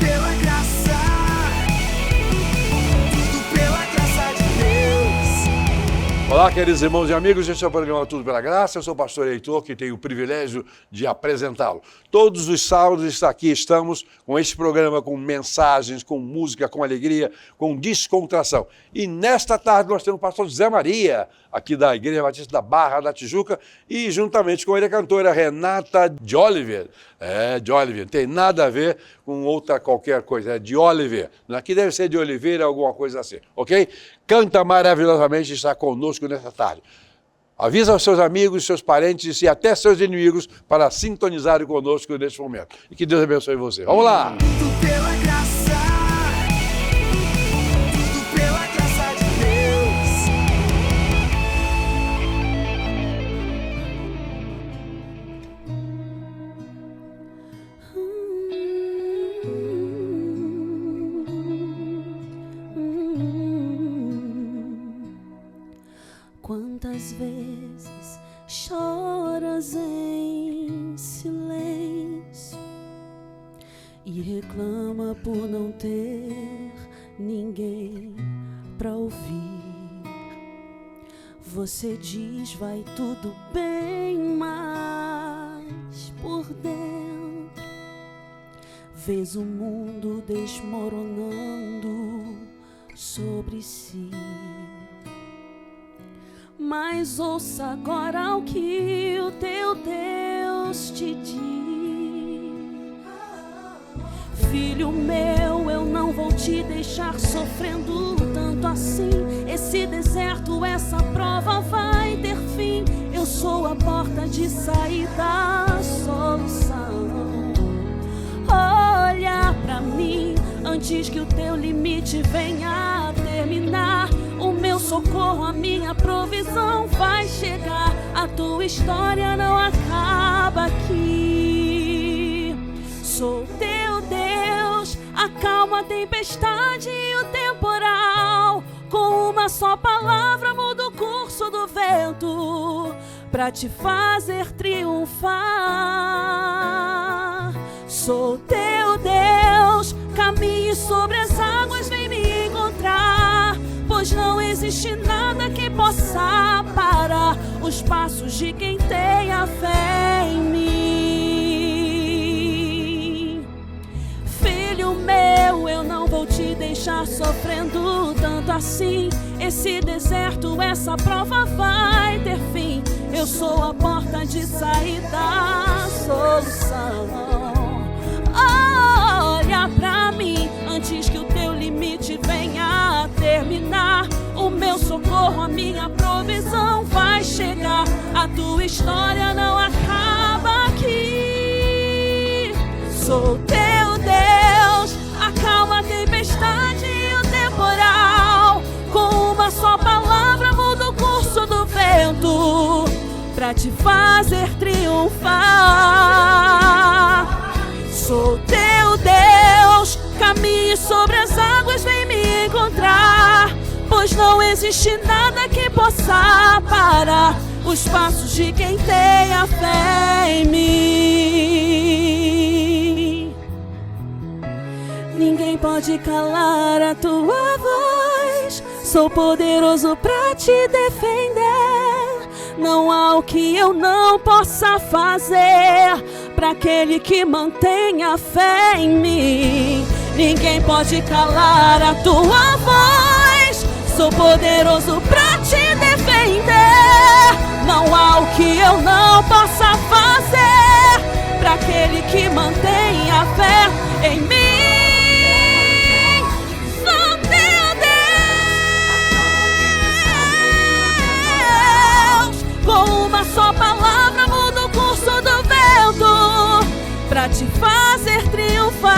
pela graça, tudo pela graça de Deus. Olá, queridos irmãos e amigos, este é o programa Tudo pela Graça. Eu sou o pastor Heitor, que tenho o privilégio de apresentá-lo. Todos os sábados aqui estamos com este programa, com mensagens, com música, com alegria, com descontração. E nesta tarde nós temos o pastor José Maria, aqui da Igreja Batista da Barra da Tijuca, e juntamente com ele a cantora Renata de Oliver. De Oliver, não tem nada a ver com outra qualquer coisa, é de Oliver. Aqui deve ser de Oliveira, alguma coisa assim, ok? Canta maravilhosamente e está conosco nesta tarde. Avisa aos seus amigos, seus parentes e até seus inimigos para sintonizarem conosco neste momento. E que Deus abençoe você. Vamos lá! Tudo pela graça, tudo pela graça de Deus. Quantas vezes choras em silêncio e reclama por não ter ninguém pra ouvir. Você diz vai tudo bem, mas por dentro vês o mundo desmoronando sobre si. Mas ouça agora o que o teu Deus te diz. Filho meu, eu não vou te deixar sofrendo tanto assim. Esse deserto, essa prova vai ter fim. Eu sou a porta de saída, a solução. Olha pra mim, antes que o teu limite venha a terminar. O meu socorro, a minha provisão vai chegar. A tua história não acaba aqui. Sou teu Deus, acalma a tempestade e o temporal. Com uma só palavra muda o curso do vento pra te fazer triunfar. Sou teu Deus, caminhe sobre as águas, vem me encontrar. Pois não existe nada que possa parar os passos de quem tem a fé em mim. Filho meu, eu não vou te deixar sofrendo tanto assim. Esse deserto, essa prova vai ter fim. Eu sou a porta de saída, a solução. Olha pra mim, antes que o teu limite venha a terminar. O meu socorro, a minha provisão vai chegar. A tua história não acaba aqui. Sou teu Deus, acalma a tempestade e o temporal. Com uma só palavra muda o curso do vento pra te fazer triunfar. Sou teu Deus, caminhe sobre as águas, vem me encontrar. Pois não existe nada que possa parar os passos de quem tem a fé em mim. Ninguém pode calar a tua voz. Sou poderoso pra te defender. Não há o que eu não possa fazer pra aquele que mantém a fé em mim. Ninguém pode calar a tua voz. Sou poderoso pra te defender. Não há o que eu não possa fazer pra aquele que mantém a fé em mim. Sou teu Deus. Com uma só palavra muda o curso do vento pra te fazer triunfar.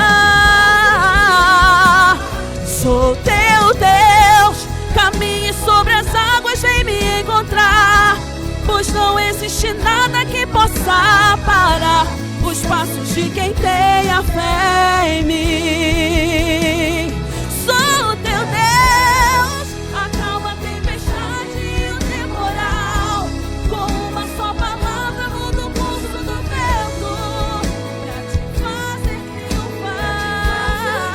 Sou teu Deus, caminhe sobre as águas, vem me encontrar. Pois não existe nada que possa parar os passos de quem tem a fé em mim. Sou teu Deus, acalma a tempestade e o temporal. Com uma só palavra muda o curso do vento pra te fazer triunfar.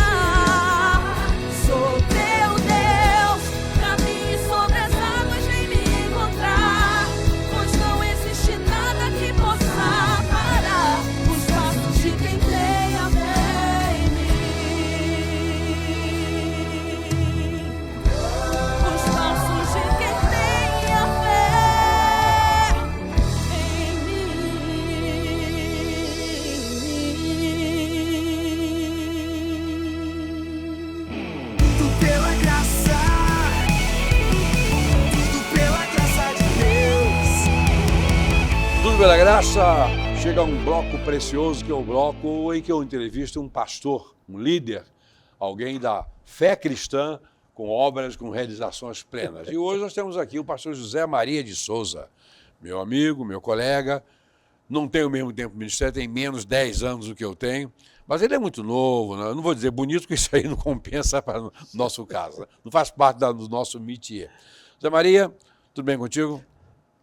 pela graça, chega um bloco precioso, que é o bloco em que eu entrevisto um pastor, um líder, alguém da fé cristã, com obras, com realizações plenas. E hoje nós temos aqui o pastor José Maria de Souza, meu amigo, meu colega, não tem o mesmo tempo de ministério, tem menos 10 anos do que eu tenho, mas ele é muito novo, né? Eu não vou dizer bonito, porque isso aí não compensa para o nosso caso, né? Não faz parte do nosso métier. José Maria, tudo bem contigo?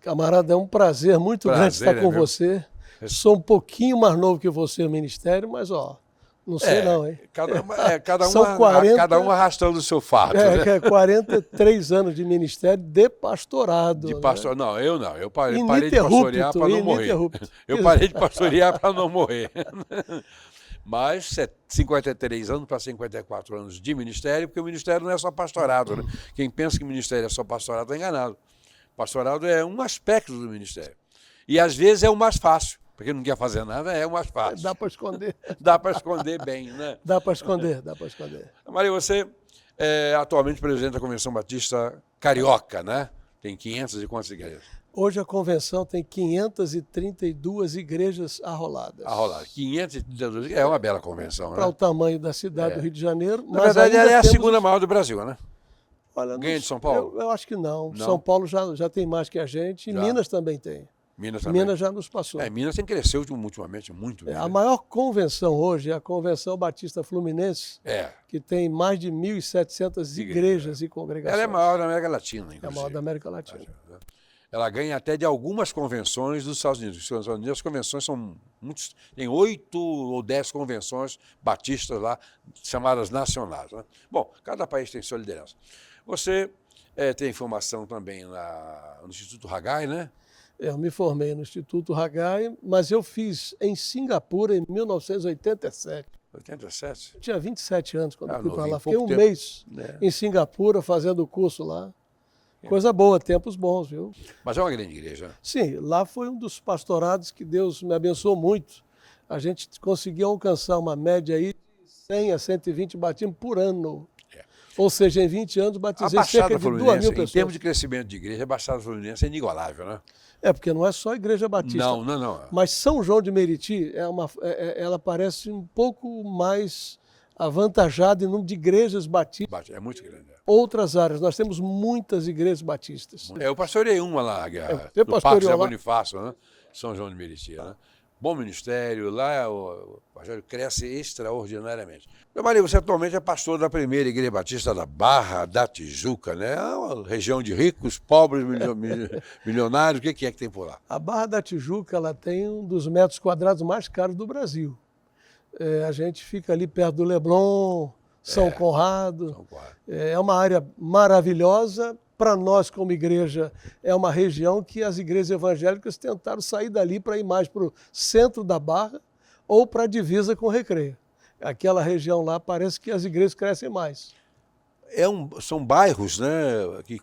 Camarada, é um prazer muito grande estar com você. Sou um pouquinho mais novo que você no ministério, mas não sei não, hein? Cada um arrastando o seu fato. Né? 43 anos de ministério de pastorado. De pastor, né? Não, eu não. Eu parei de pastorear Ininterrupto, para não morrer. Eu parei de pastorear para não morrer. Mas 53 anos para 54 anos de ministério, porque o ministério não é só pastorado. Né? Quem pensa que o ministério é só pastorado está enganado. Pastorado é um aspecto do ministério. E às vezes é o mais fácil, porque não quer fazer nada, é o mais fácil. Dá para esconder. Dá para esconder bem, né? Dá para esconder, dá para esconder. Maria, você é atualmente presidente da Convenção Batista Carioca, né? Tem 500 e quantas igrejas? Hoje a convenção tem 532 igrejas arroladas. 532 igrejas, é uma bela convenção, né? Para o tamanho da cidade do Rio de Janeiro. Na verdade, ela é a segunda maior do Brasil, né? Olha, ganha de São Paulo? Eu acho que não. São Paulo já tem mais que a gente, e Minas também tem. Minas já nos passou. Minas tem cresceu ultimamente muito. A maior convenção hoje é a Convenção Batista Fluminense, que tem mais de 1.700 igrejas e congregações. Ela é a maior da América Latina, inclusive. É a maior da América Latina. Ela ganha até de algumas convenções dos Estados Unidos. Os Estados Unidos, as convenções são muitos, tem 8 ou 10 convenções batistas lá, chamadas nacionais. Né? Bom, cada país tem sua liderança. Você tem formação também no Instituto Haggai, né? Eu me formei no Instituto Haggai, mas eu fiz em Singapura em 1987. 87? Eu tinha 27 anos quando eu fui para lá. Fiquei um mês em Singapura fazendo o curso lá. Coisa boa, tempos bons, viu? Mas é uma grande igreja. Sim, lá foi um dos pastorados que Deus me abençoou muito. A gente conseguiu alcançar uma média aí de 100 a 120 batismos por ano. Ou seja, em 20 anos batizei cerca de 2.000 pessoas. Em termos de crescimento de igreja, a Baixada Fluminense é inigualável, né? Porque não é só Igreja Batista. Não. Mas São João de Meriti, ela parece um pouco mais avantajada em número de igrejas batistas. É muito grande. Outras áreas, nós temos muitas igrejas batistas. Eu pastorei uma lá, no Parque Zé Bonifácio, né? São João de Meriti, né? Bom ministério, lá o pastor cresce extraordinariamente. Meu marido, você atualmente é pastor da primeira igreja batista da Barra da Tijuca, né? É uma região de ricos, pobres, milionários, o que é que tem por lá? A Barra da Tijuca, ela tem um dos metros quadrados mais caros do Brasil. A gente fica ali perto do Leblon, São Conrado. É uma área maravilhosa. Para nós, como igreja, é uma região que as igrejas evangélicas tentaram sair dali para ir mais para o centro da Barra ou para a divisa com o Recreio. Aquela região lá parece que as igrejas crescem mais. São bairros, né, que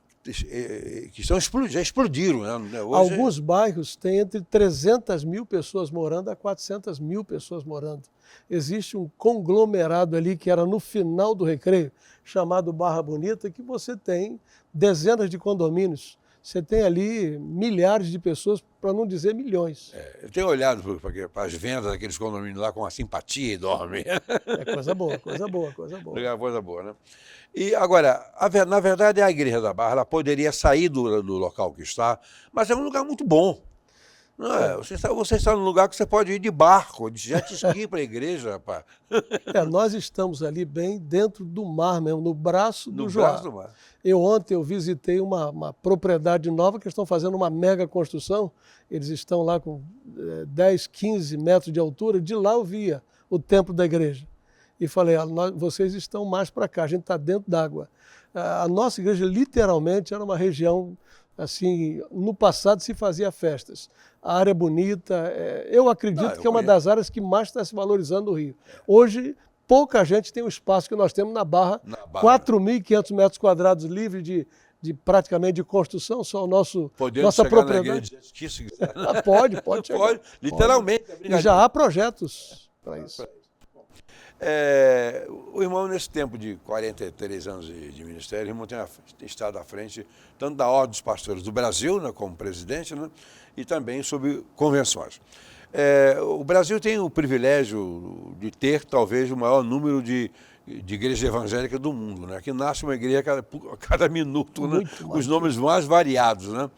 já explodiram. Né? Hoje alguns bairros têm entre 300 mil pessoas morando a 400 mil pessoas morando. Existe um conglomerado ali que era no final do Recreio, chamado Barra Bonita, que você tem dezenas de condomínios. Você tem ali milhares de pessoas, para não dizer milhões. Eu tenho olhado para as vendas daqueles condomínios lá com uma simpatia enorme. É coisa boa. Coisa boa, né? E agora, na verdade, a Igreja da Barra ela poderia sair do local que está, mas é um lugar muito bom. Não é? Você está num lugar que você pode ir de barco, de jet ski para a igreja, rapaz. Nós estamos ali bem dentro do mar mesmo, no braço do Joá. Ontem eu visitei uma propriedade nova que estão fazendo uma mega construção. Eles estão lá com 10, 15 metros de altura. De lá eu via o templo da igreja. E falei, vocês estão mais para cá, a gente está dentro d'água. A nossa igreja literalmente era uma região, assim, no passado se fazia festas. A área é bonita, eu acredito que é uma das áreas que mais está se valorizando no Rio. Hoje, pouca gente tem o espaço que nós temos na Barra, 4.500 metros quadrados livres de praticamente de construção, só o nossa propriedade. Pode chegar. Literalmente. E já há projetos para isso. O irmão, nesse tempo de 43 anos de ministério, o irmão tem estado à frente tanto da Ordem dos Pastores do Brasil, né, como presidente, né, e também sobre convenções. O Brasil tem o privilégio de ter, talvez, o maior número de igrejas evangélicas do mundo, né? Que nasce uma igreja a cada minuto, né? Os nomes mais variados, né?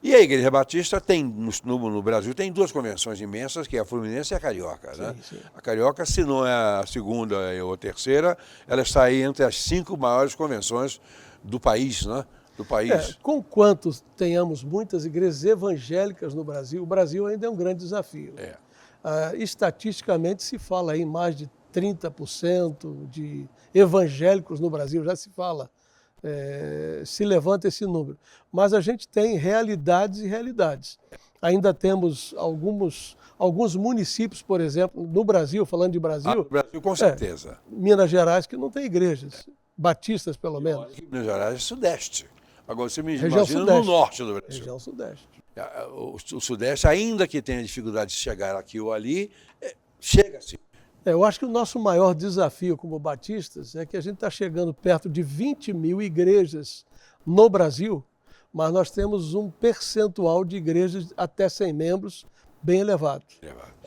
E a Igreja Batista tem, no Brasil, tem duas convenções imensas, que é a Fluminense e a Carioca, né? Sim. A Carioca, se não é a segunda ou a terceira, ela está aí entre as 5 maiores convenções do país, né? Do país. Conquanto tenhamos muitas igrejas evangélicas no Brasil, o Brasil ainda é um grande desafio. Estatisticamente se fala aí mais de 30% de evangélicos no Brasil, já se fala, se levanta esse número. Mas a gente tem realidades e realidades. Ainda temos alguns municípios, por exemplo, no Brasil, falando de Brasil... no Brasil, com certeza. Minas Gerais, que não tem igrejas, batistas pelo menos. Minas Gerais é Sudeste. Agora você me Região imagina Sudeste. no Norte do Brasil. Região Sudeste. O Sudeste, ainda que tenha dificuldade de chegar aqui ou ali, chega-se. Eu acho que o nosso maior desafio como batistas é que a gente está chegando perto de 20 mil igrejas no Brasil, mas nós temos um percentual de igrejas até 100 membros bem elevado.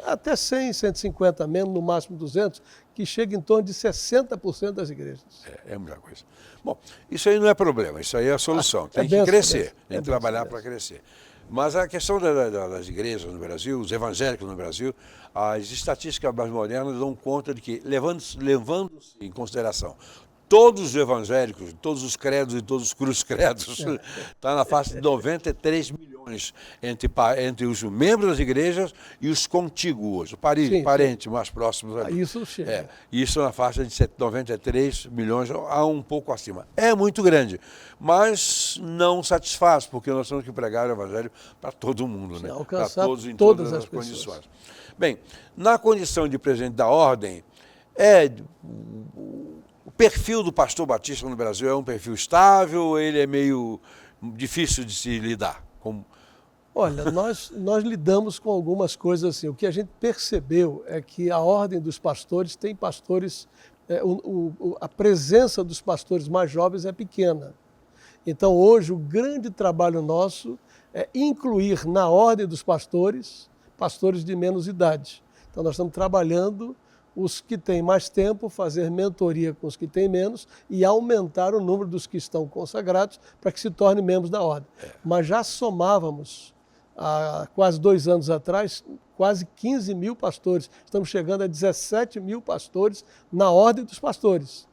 Até 100, 150 membros, no máximo 200, que chega em torno de 60% das igrejas. É muita coisa. Bom, isso aí não é problema, isso aí é a solução. Tem que crescer, tem que trabalhar para crescer. Mas a questão das igrejas no Brasil, os evangélicos no Brasil, as estatísticas mais modernas dão conta de que, levando-se em consideração todos os evangélicos, todos os credos e todos os cruz-credos, está na faixa de 93 milhões entre os membros das igrejas e os contíguos, parentes mais próximos ali. Isso chega. Isso na faixa de 93 milhões, a um pouco acima. É muito grande, mas não satisfaz, porque nós temos que pregar o evangelho para todo mundo, né? Para todos, em todas as condições. Bem, na condição de presidente da ordem, o perfil do pastor batista no Brasil é um perfil estável, ele é meio difícil de se lidar? Olha, nós lidamos com algumas coisas assim. O que a gente percebeu é que a ordem dos pastores tem pastores, a presença dos pastores mais jovens é pequena. Então hoje o grande trabalho nosso é incluir na ordem dos pastores de menos idade. Então nós estamos trabalhando os que têm mais tempo, fazer mentoria com os que têm menos e aumentar o número dos que estão consagrados para que se tornem membros da ordem. Mas já somávamos, há quase 2 anos atrás, quase 15 mil pastores. Estamos chegando a 17 mil pastores na ordem dos pastores.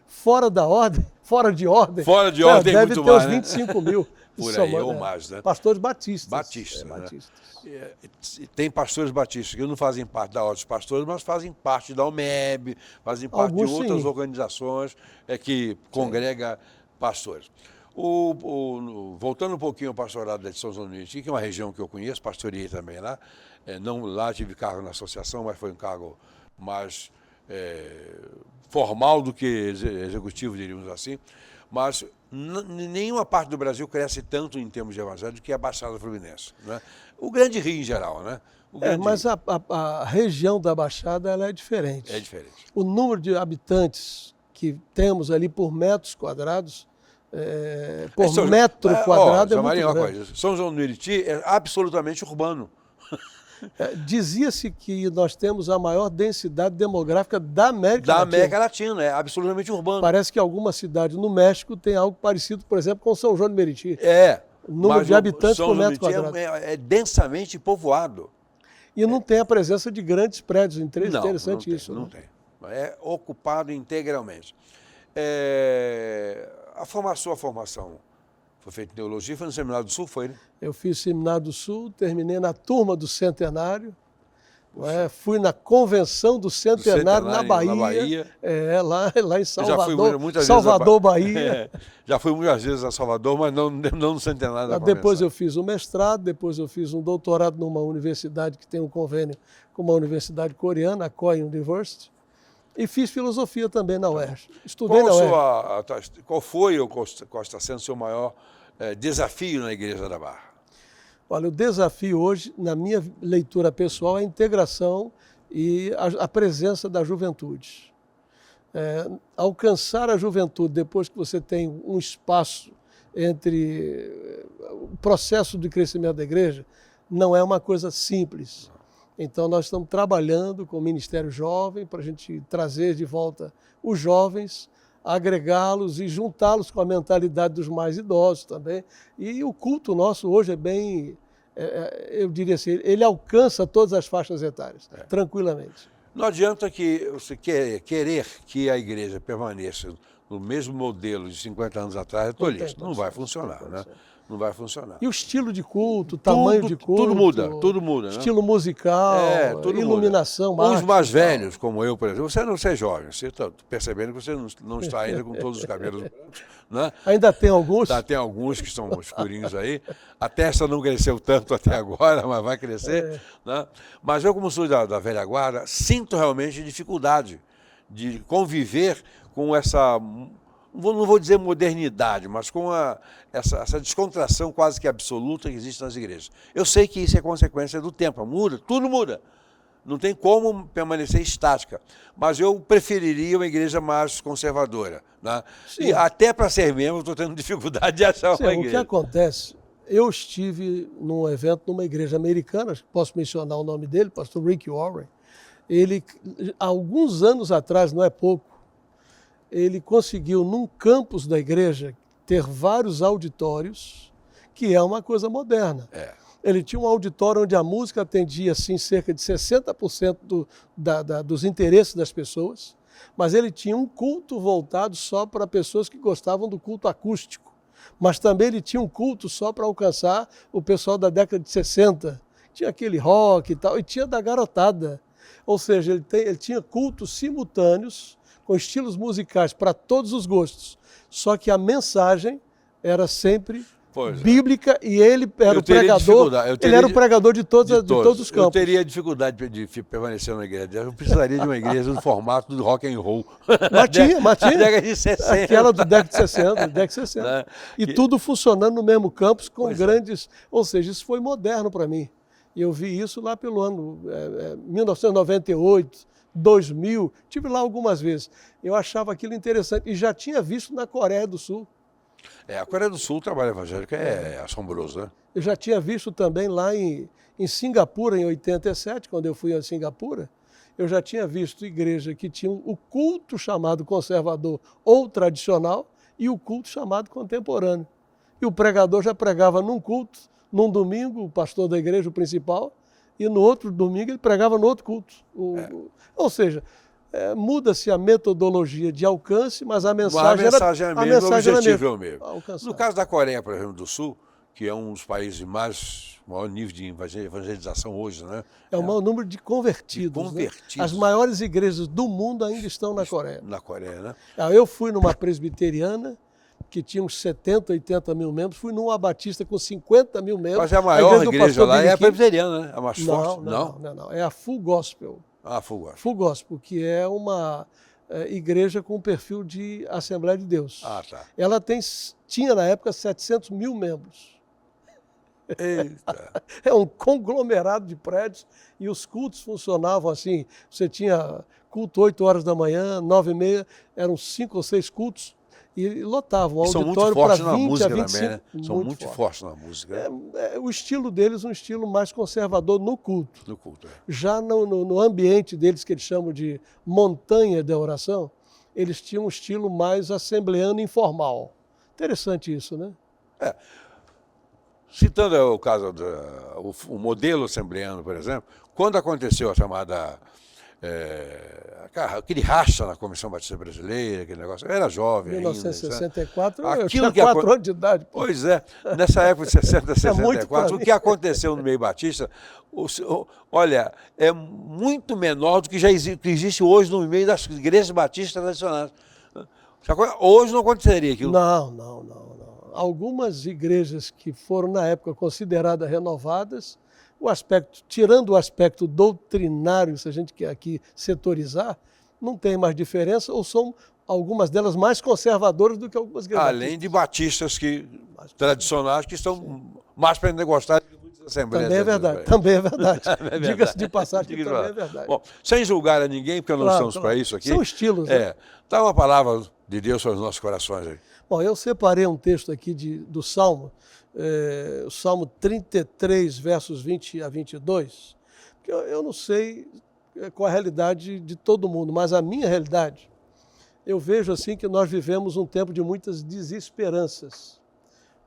Fora de ordem, deve muito ter mais, uns 25 mil. Por aí, ou mais, né? Pastores batistas. Batistas. Batistas. Tem pastores batistas que não fazem parte da Ordem dos Pastores, mas fazem parte da UMEB, fazem parte de outras organizações que congrega pastores. Voltando um pouquinho ao pastorado de São João do Meriti, que é uma região que eu conheço, pastoreei também lá. Não lá tive cargo na associação, mas foi um cargo mais formal do que executivo, diríamos assim. Mas nenhuma parte do Brasil cresce tanto em termos de evangelho do que a Baixada Fluminense, né? O Grande Rio em geral, né? Mas a região da Baixada ela é diferente. É diferente. O número de habitantes que temos ali por metros quadrados, metro quadrado é muito grande. São João do Meriti é absolutamente urbano. Dizia-se que nós temos a maior densidade demográfica da América Latina. Da América Latina, é absolutamente urbano. Parece que alguma cidade no México tem algo parecido, por exemplo, com São João do Meriti. O número de habitantes por metro quadrado. É densamente povoado. E não tem a presença de grandes prédios. Interessante isso. Não tem. É ocupado integralmente. A formação foi feita em teologia, foi no Seminário do Sul, foi, né? Eu fiz Seminário do Sul, terminei na turma do Centenário, fui na convenção do Centenário na Bahia. Lá em Salvador, Bahia. Já fui muitas vezes a Salvador, mas não no Centenário da Depois eu fiz um mestrado, depois eu fiz um doutorado numa universidade que tem um convênio com uma universidade coreana, a Korea University. E fiz filosofia também na UERJ. Estudei na UERJ. Qual foi ou qual está sendo o seu maior desafio na Igreja da Barra? Olha, o desafio hoje, na minha leitura pessoal, é a integração e a presença da juventude. alcançar a juventude depois que você tem um espaço entre o processo de crescimento da igreja, não é uma coisa simples. Então nós estamos trabalhando com o Ministério Jovem para a gente trazer de volta os jovens, agregá-los e juntá-los com a mentalidade dos mais idosos também. E o culto nosso hoje é bem, eu diria assim, ele alcança todas as faixas etárias, tranquilamente. Não adianta que você querer que a igreja permaneça no mesmo modelo de 50 anos atrás, é tolice. Não vai funcionar, né? Não vai funcionar. E o estilo de culto, tamanho de culto. Tudo muda. Né? Estilo musical, iluminação. Muda. Os mais velhos, como eu, por exemplo, você não é jovem, você está percebendo que você não está ainda com todos os cabelos brancos. Né? Ainda tem alguns? Tem alguns que estão escurinhos aí. A testa não cresceu tanto até agora, mas vai crescer. Né? Mas eu, como sou da velha guarda, sinto realmente dificuldade de conviver com essa... não vou dizer modernidade, mas com essa descontração quase que absoluta que existe nas igrejas. Eu sei que isso é consequência do tempo, tudo muda. Não tem como permanecer estática. Mas eu preferiria uma igreja mais conservadora. Né? E até para ser membro, estou tendo dificuldade de achar uma igreja. O que acontece, eu estive num evento numa igreja americana, posso mencionar o nome dele, pastor Rick Warren. Ele, há alguns anos atrás, não é pouco, ele conseguiu, num campus da igreja, ter vários auditórios, que é uma coisa moderna. Ele tinha um auditório onde a música atendia assim, cerca de 60% dos interesses das pessoas, mas ele tinha um culto voltado só para pessoas que gostavam do culto acústico. Mas também ele tinha um culto só para alcançar o pessoal da década de 60. Tinha aquele rock e tal, e tinha da garotada. Ou seja, ele tinha cultos simultâneos, com estilos musicais para todos os gostos. Só que a mensagem era sempre bíblica e ele era o pregador. Ele era o pregador de todos os campos. Eu teria dificuldade de permanecer numa igreja. Eu precisaria de uma igreja no formato do rock and roll. Mas tinha. Década de 60. Aquela do década de 60. E tudo funcionando no mesmo campus com grandes... Ou seja, isso foi moderno para mim. E eu vi isso lá pelo ano 1998, 2000, estive lá algumas vezes. Eu achava aquilo interessante e já tinha visto na Coreia do Sul. A Coreia do Sul, o trabalho evangélico é assombroso, né? Eu já tinha visto também lá em Singapura, em 87, quando eu fui a Singapura, eu já tinha visto igreja que tinha o culto chamado conservador ou tradicional e o culto chamado contemporâneo. E o pregador já pregava num culto, num domingo, o pastor da igreja, o principal, e no outro domingo ele pregava no outro culto. Ou seja, muda-se a metodologia de alcance, mas a mensagem é a mesma, o objetivo é o mesmo. Alcançar. No caso da Coreia, por exemplo, do Sul, que é um dos países maior nível de evangelização hoje, né? É o maior número de convertidos. Né? As maiores igrejas do mundo ainda estão na Coreia. Na Coreia, né? Eu fui numa presbiteriana que tinha uns 70, 80 mil membros, fui numa batista com 50 mil membros. Mas a maior igreja lá é a presbiteriana, né? A mais forte. Não. É a Full Gospel. Full Gospel. Full Gospel, que é uma igreja com perfil de Assembleia de Deus. Tá. Ela tinha na época 700 mil membros. Eita. É um conglomerado de prédios e os cultos funcionavam assim. Você tinha culto 8 horas da manhã, 9h30, eram 5 ou 6 cultos e lotavam o auditório para 20 a 25. Também, né? São muito fortes na música. O estilo deles é um estilo mais conservador no culto. No culto, Já no ambiente deles, que eles chamam de montanha de oração, eles tinham um estilo mais assembleano informal. Interessante isso, né? Citando o caso o modelo assembleano, por exemplo, quando aconteceu a chamada aquele racha na Comissão Batista Brasileira, aquele negócio, eu era jovem 1964, ainda. Eu tinha 4 anos de idade. Pô. Pois é, nessa época de 60, 64, o que aconteceu no meio batista, olha, é muito menor do que já existe hoje no meio das igrejas batistas tradicionais. Hoje não aconteceria aquilo. Não. Algumas igrejas que foram, na época, consideradas renovadas, tirando o aspecto doutrinário, se a gente quer aqui setorizar, não tem mais diferença, ou são algumas delas mais conservadoras do que algumas igrejas. Além de batistas tradicionais que estão mais pentecostais do que muitas Assembleias também é de Deus, verdade, também é verdade. verdade. Diga-se de passagem que Diga-se também é de verdade. Bom, sem julgar a ninguém, porque nós estamos para isso aqui. São estilos, né? Dá uma palavra de Deus para os nossos corações aí. Bom, eu separei um texto aqui do Salmo, o Salmo 33, versos 20 a 22, porque eu não sei qual a realidade de todo mundo, mas a minha realidade, eu vejo assim que nós vivemos um tempo de muitas desesperanças,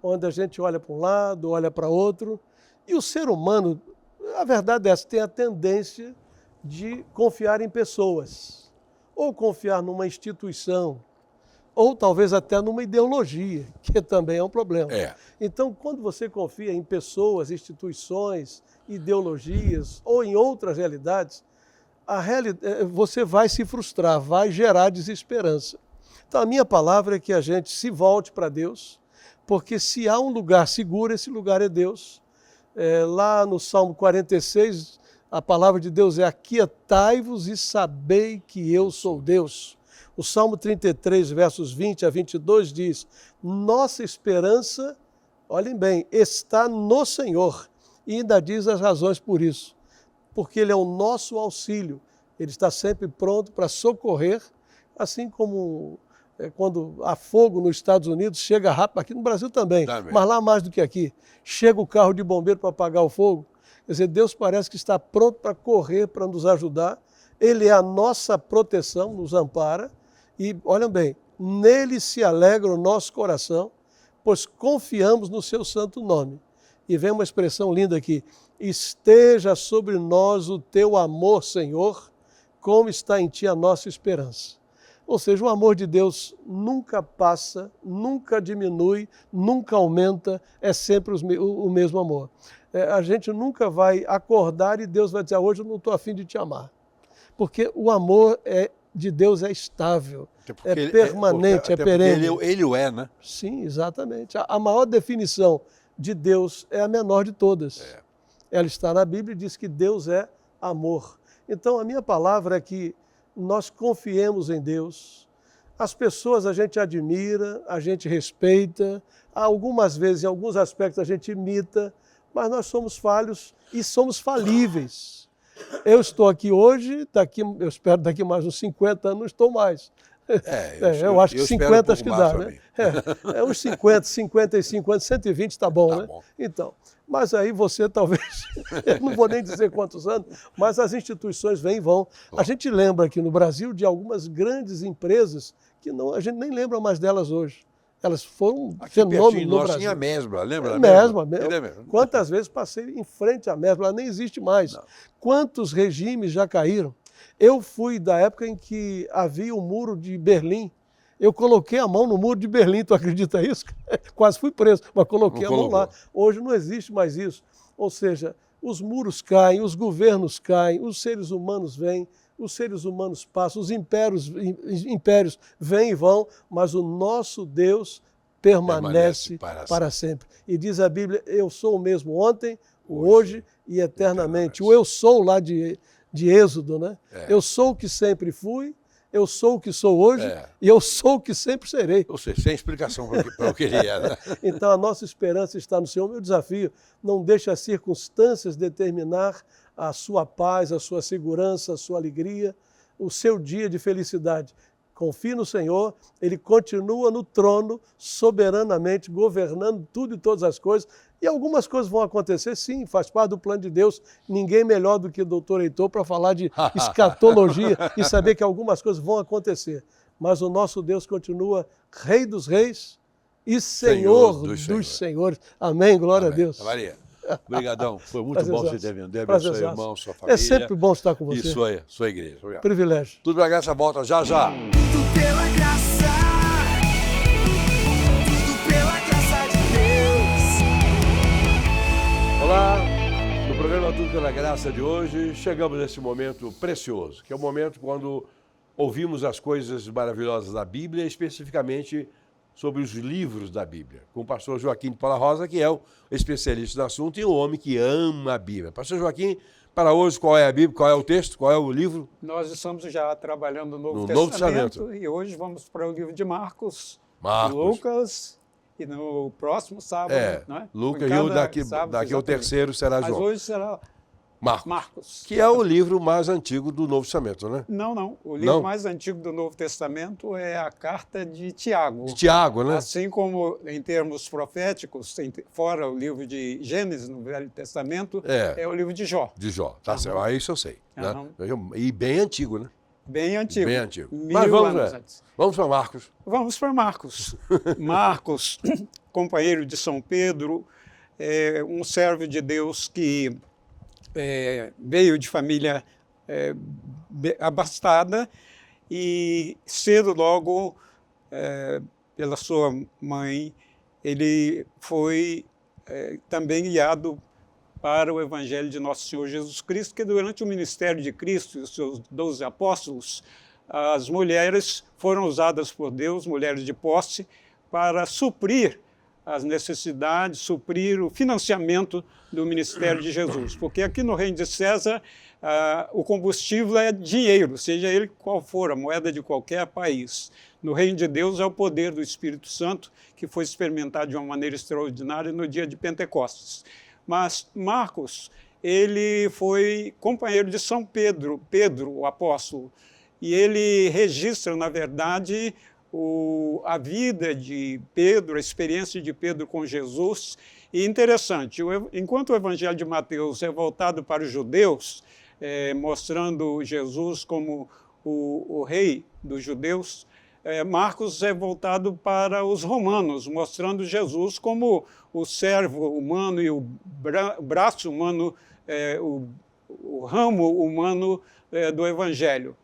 onde a gente olha para um lado, olha para outro, e o ser humano, a verdade é essa, tem a tendência de confiar em pessoas, ou confiar numa instituição, ou talvez até numa ideologia, que também é um problema. Então, quando você confia em pessoas, instituições, ideologias, ou em outras realidades, você vai se frustrar, vai gerar desesperança. Então, a minha palavra é que a gente se volte para Deus, porque se há um lugar seguro, esse lugar é Deus. Lá no Salmo 46, a palavra de Deus é: aquietai-vos e sabei que eu sou Deus. O Salmo 33, versos 20 a 22 diz: nossa esperança, olhem bem, está no Senhor. E ainda diz as razões por isso. Porque Ele é o nosso auxílio. Ele está sempre pronto para socorrer, assim como quando há fogo nos Estados Unidos, chega rápido, aqui no Brasil também, mas lá mais do que aqui. Chega o carro de bombeiro para apagar o fogo. Quer dizer, Deus parece que está pronto para correr, para nos ajudar. Ele é a nossa proteção, nos ampara. E, olhem bem, nele se alegra o nosso coração, pois confiamos no seu santo nome. E vem uma expressão linda aqui: esteja sobre nós o teu amor, Senhor, como está em ti a nossa esperança. Ou seja, o amor de Deus nunca passa, nunca diminui, nunca aumenta, é sempre o mesmo amor. A gente nunca vai acordar e Deus vai dizer: hoje eu não estou a fim de te amar. Porque o amor de Deus é estável, é permanente, é perene. Ele o é, né? Sim, exatamente. A maior definição de Deus é a menor de todas. Ela está na Bíblia e diz que Deus é amor. Então, a minha palavra é que nós confiemos em Deus. As pessoas a gente admira, a gente respeita, algumas vezes, em alguns aspectos, a gente imita, mas nós somos falhos e somos falíveis. Eu estou aqui hoje, eu espero daqui mais uns 50 anos, não estou mais. Eu acho que 50 acho que dá, né? Uns 50, 55 anos, 120 está bom, né? Bom. Então, mas aí você talvez, eu não vou nem dizer quantos anos, mas as instituições vêm e vão. A gente lembra aqui no Brasil de algumas grandes empresas que a gente nem lembra mais delas hoje. Elas foram um fenômeno no Brasil. Tinha a Mesbla, lembra? Mesbla. Quantas vezes passei em frente à Mesbla, ela nem existe mais. Não. Quantos regimes já caíram? Eu fui da época em que havia o muro de Berlim. Eu coloquei a mão no muro de Berlim, tu acredita isso? Quase fui preso, mas coloquei a mão lá. Hoje não existe mais isso. Ou seja, os muros caem, os governos caem, os seres humanos vêm, os seres humanos passam, os impérios vêm e vão, mas o nosso Deus permanece para sempre. E diz a Bíblia: eu sou o mesmo ontem, hoje e eternamente. O eu sou lá de Êxodo, né? Eu sou o que sempre fui, eu sou o que sou hoje e eu sou o que sempre serei. Ou seja, sem explicação para o que ele é, né? Então a nossa esperança está no Senhor. Meu desafio: não deixe as circunstâncias determinar a sua paz, a sua segurança, a sua alegria, o seu dia de felicidade. Confie no Senhor, Ele continua no trono, soberanamente, governando tudo e todas as coisas. E algumas coisas vão acontecer, sim, faz parte do plano de Deus. Ninguém melhor do que o doutor Heitor para falar de escatologia e saber que algumas coisas vão acontecer. Mas o nosso Deus continua Rei dos Reis e Senhor dos Senhores. Amém, glória a Deus. Maria, obrigadão, foi muito bom você ter vindo. Deus abençoe, irmão, sua família. É sempre bom estar com você. E sua igreja. Obrigado. Privilégio. Tudo pela graça, volta já. Tudo pela graça. Tudo pela graça de Deus. Olá, no programa Tudo pela Graça de hoje, chegamos nesse momento precioso, que é o momento quando ouvimos as coisas maravilhosas da Bíblia, especificamente sobre os livros da Bíblia, com o pastor Joaquim de Paula Rosa, que é o especialista no assunto e o homem que ama a Bíblia. Pastor Joaquim, para hoje, qual é a Bíblia, qual é o texto, qual é o livro? Nós estamos já trabalhando no Novo Novo Testamento e hoje vamos para o livro de Marcos, Lucas e no próximo sábado. Não é? Lucas, e daqui o terceiro será João. Mas hoje será Marcos. Que é o livro mais antigo do Novo Testamento, né? Não. O livro mais antigo do Novo Testamento é a carta de Tiago. De Tiago, né? Assim como, em termos proféticos, fora o livro de Gênesis, no Velho Testamento, é o livro de Jó. De Jó, tá certo. Aí isso eu sei. Né? E bem antigo, né? Bem antigo. Bem antigo. Mas vamos para Marcos. Vamos para Marcos. Marcos, companheiro de São Pedro, um servo de Deus que veio de família abastada e cedo logo, pela sua mãe, ele foi também guiado para o Evangelho de Nosso Senhor Jesus Cristo, que durante o ministério de Cristo e os seus 12 apóstolos, as mulheres foram usadas por Deus, mulheres de posse, para suprir as necessidades, suprir o financiamento do ministério de Jesus. Porque aqui no reino de César, o combustível é dinheiro, seja ele qual for, a moeda de qualquer país. No reino de Deus é o poder do Espírito Santo, que foi experimentado de uma maneira extraordinária no dia de Pentecostes. Mas Marcos, ele foi companheiro de São Pedro, o apóstolo, e ele registra, na verdade, a vida de Pedro, a experiência de Pedro com Jesus. E interessante, enquanto o Evangelho de Mateus é voltado para os judeus, mostrando Jesus como o rei dos judeus, Marcos é voltado para os romanos, mostrando Jesus como o servo humano e o braço humano, o ramo humano do Evangelho.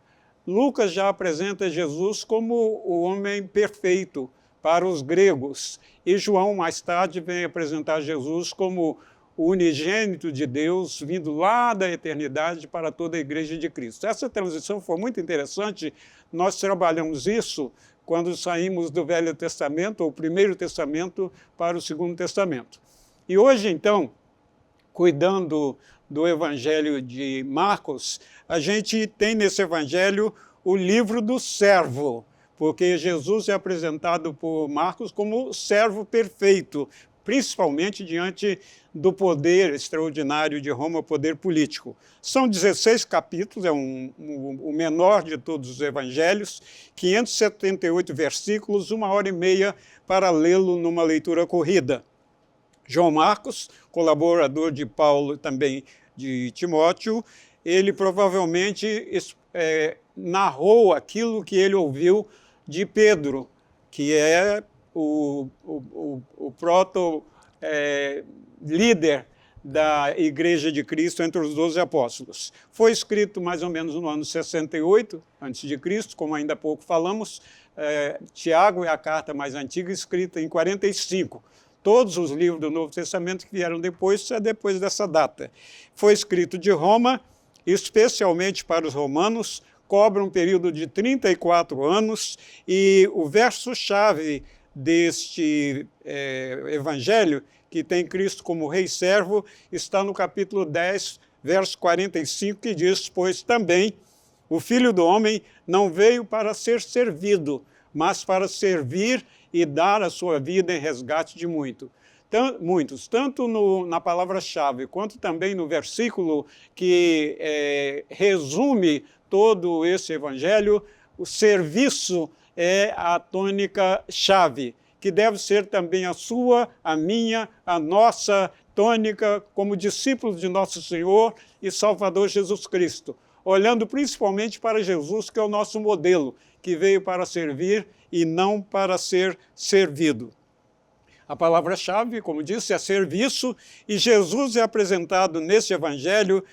Lucas já apresenta Jesus como o homem perfeito para os gregos, e João, mais tarde, vem apresentar Jesus como o unigênito de Deus, vindo lá da eternidade para toda a Igreja de Cristo. Essa transição foi muito interessante. Nós trabalhamos isso quando saímos do Velho Testamento, ou Primeiro Testamento, para o Segundo Testamento. E hoje, então, cuidando do Evangelho de Marcos, a gente tem nesse Evangelho o livro do servo, porque Jesus é apresentado por Marcos como servo perfeito, principalmente diante do poder extraordinário de Roma, o poder político. São 16 capítulos, é o menor de todos os evangelhos, 578 versículos, 1h30 para lê-lo numa leitura corrida. João Marcos, colaborador de Paulo e também de Timóteo, ele provavelmente narrou aquilo que ele ouviu de Pedro, que é o proto-líder da Igreja de Cristo entre os 12 apóstolos. Foi escrito mais ou menos no ano 68 a.C., como ainda há pouco falamos. Tiago é a carta mais antiga, escrita em 45. Todos os livros do Novo Testamento que vieram depois, é depois dessa data. Foi escrito de Roma, especialmente para os romanos, cobre um período de 34 anos, e o verso-chave deste evangelho, que tem Cristo como rei servo, está no capítulo 10, verso 45, que diz: "Pois também o Filho do Homem não veio para ser servido, mas para servir e dar a sua vida em resgate de muitos." Tanto na palavra-chave, quanto também no versículo que resume todo esse evangelho, o serviço é a tônica-chave, que deve ser também a sua, a minha, a nossa tônica como discípulos de nosso Senhor e Salvador Jesus Cristo, olhando principalmente para Jesus, que é o nosso modelo, que veio para servir e não para ser servido. A palavra-chave, como disse, é serviço, e Jesus é apresentado nesse evangelho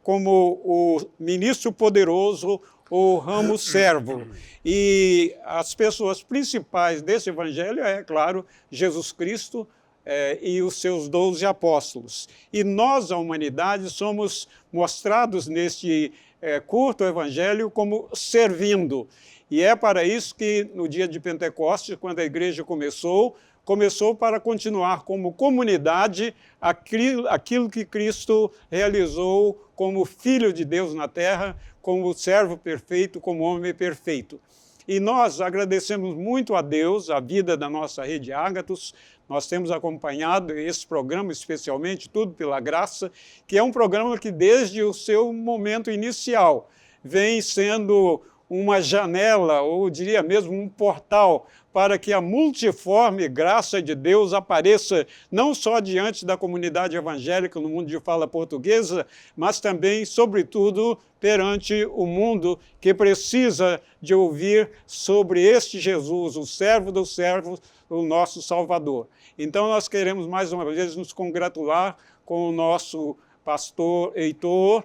como o ministro poderoso, o ramo servo. E as pessoas principais desse evangelho é, claro, Jesus Cristo e os seus 12 apóstolos. E nós, a humanidade, somos mostrados neste curto evangelho como servindo. E é para isso que, no dia de Pentecostes, quando a igreja começou para continuar como comunidade aquilo que Cristo realizou como Filho de Deus na terra, como servo perfeito, como homem perfeito. E nós agradecemos muito a Deus, a vida da nossa Rede Ágatos. Nós temos acompanhado esse programa, especialmente Tudo pela Graça, que é um programa que desde o seu momento inicial vem sendo uma janela, ou diria mesmo um portal, para que a multiforme graça de Deus apareça não só diante da comunidade evangélica no mundo de fala portuguesa, mas também, sobretudo, perante o mundo que precisa de ouvir sobre este Jesus, o servo dos servos, o nosso Salvador. Então nós queremos mais uma vez nos congratular com o nosso pastor Heitor,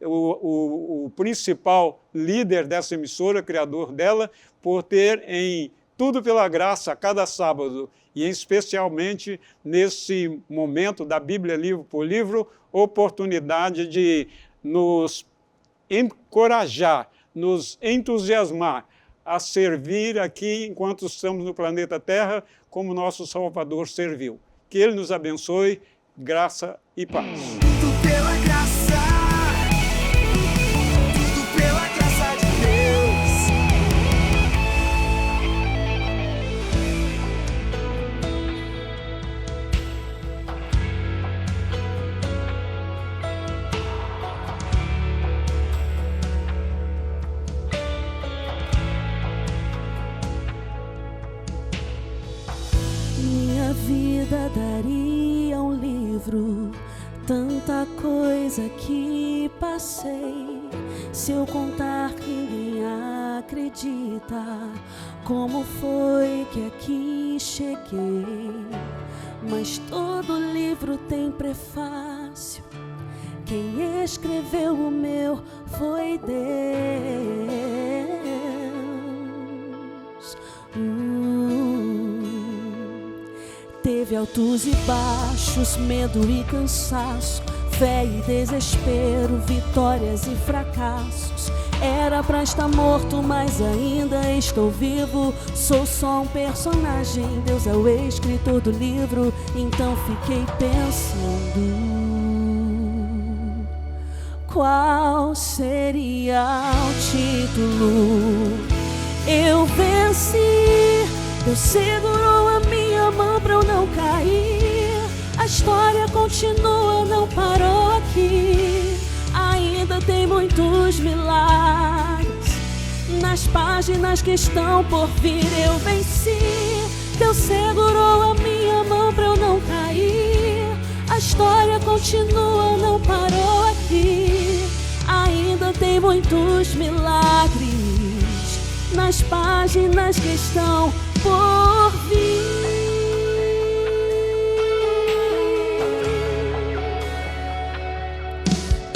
o principal líder dessa emissora, criador dela, por ter em Tudo pela Graça, a cada sábado, e especialmente nesse momento da Bíblia livro por livro, oportunidade de nos encorajar, nos entusiasmar a servir aqui, enquanto estamos no planeta Terra, como nosso Salvador serviu. Que Ele nos abençoe, graça e paz. Tudo pela graça, tudo pela graça de Deus. Minha vida daria um livro, tanta coisa que passei. Se eu contar, ninguém acredita como foi que aqui cheguei. Mas todo livro tem prefácio, quem escreveu o meu foi Deus. Teve altos e baixos, medo e cansaço, fé e desespero, vitórias e fracassos. Era pra estar morto, mas ainda estou vivo. Sou só um personagem, Deus é o escritor do livro. Então fiquei pensando, qual seria o título? Eu venci, Deus segurou a minha mão pra eu não cair. A história continua, não parou aqui. Ainda tem muitos milagres nas páginas que estão por vir. Eu venci, Deus segurou a minha mão pra eu não cair. A história continua, não parou aqui. Ainda tem muitos milagres nas páginas que estão por vir.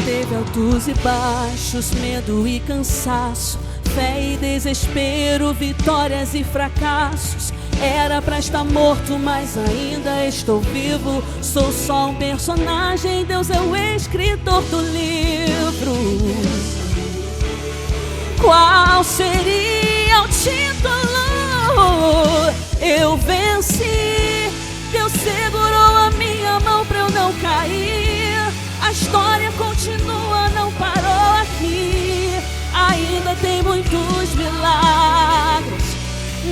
Teve altos e baixos, medo e cansaço, fé e desespero, vitórias e fracassos. Era pra estar morto, mas ainda estou vivo. Sou só um personagem, Deus é o escritor do livro. Qual seria o título? Eu venci, Deus segurou a minha mão pra eu não cair. A história continua, não parou aqui. Ainda tem muitos milagres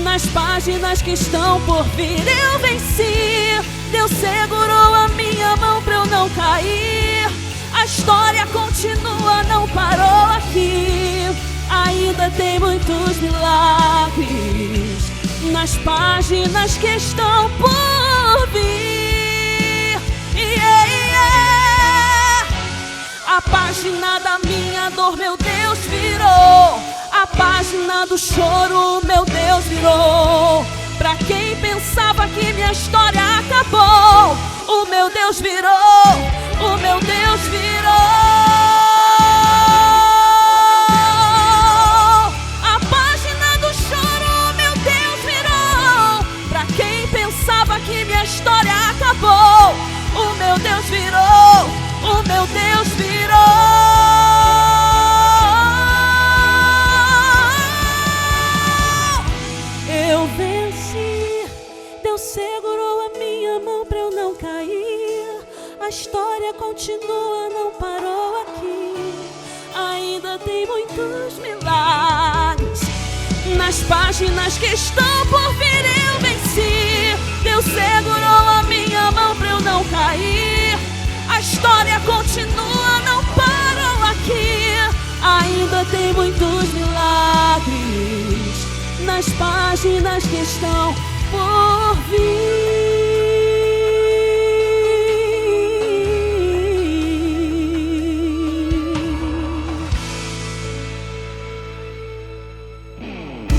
nas páginas que estão por vir. Eu venci, Deus segurou a minha mão pra eu não cair. A história continua, não parou aqui. Ainda tem muitos milagres nas páginas que estão por vir. Yeah, yeah. A página da minha dor, meu Deus, virou. A página do choro, meu Deus, virou. Pra quem pensava que minha história acabou, o meu Deus virou. O meu Deus virou. Que minha história acabou, o meu Deus virou, o meu Deus virou. Eu venci, Deus segurou a minha mão pra eu não cair. A história continua, não parou aqui. Ainda tem muitos milagres Nas páginas que estão por vir eu venci. Deus segurou a minha mão pra eu não cair. A história continua, não parou aqui. Ainda tem muitos milagres nas páginas que estão por vir.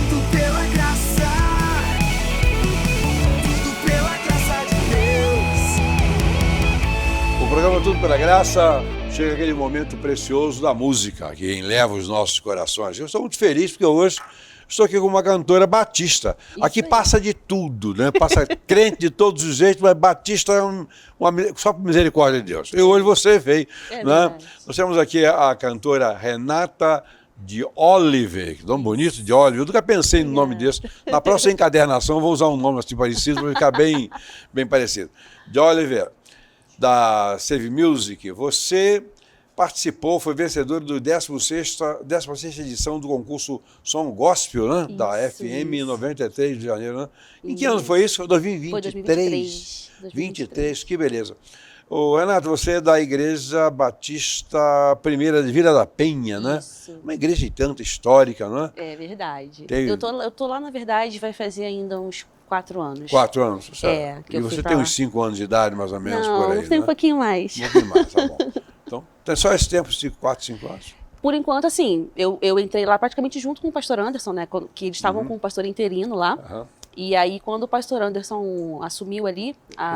Tudo pela graça de Deus. O programa Tudo pela Graça chega aquele momento precioso da música, que enleva os nossos corações. Eu estou muito feliz porque hoje estou aqui com uma cantora batista. Aqui passa de tudo, né? Passa crente de todos os jeitos, mas batista é só por misericórdia de Deus. E hoje você veio, né? Nós temos aqui a cantora Renata de Oliver, que nome bonito, de Oliver. Eu nunca pensei no nome desse. Na próxima encadernação eu vou usar um nome assim parecido para ficar bem parecido. De Oliver, da Save Music. Você participou, foi vencedor do 16ª edição do concurso Som Gospel, né? Isso, Da FM 93 de janeiro, né? Em que Isso. ano foi isso? Foi 2023. Foi 2023. 23, que beleza. Ô, Renato, você é da Igreja Batista Primeira de Vila da Penha, né? Isso. Uma igreja tanto histórica, não é? É verdade. Tem- Eu tô lá, na verdade, vai fazer ainda uns 4 anos. 4 anos, certo? É, que E eu você fui tem pra uns lá. 5 anos de idade, mais ou menos, Não, por aí, tem um né? pouquinho mais. Um pouquinho mais, tá bom. Então, tem só esse tempo, 4, 5 anos? Por enquanto, assim, eu entrei lá praticamente junto com o pastor Anderson, né? Que eles estavam com o pastor interino lá. Aham. E aí, quando o pastor Anderson assumiu ali...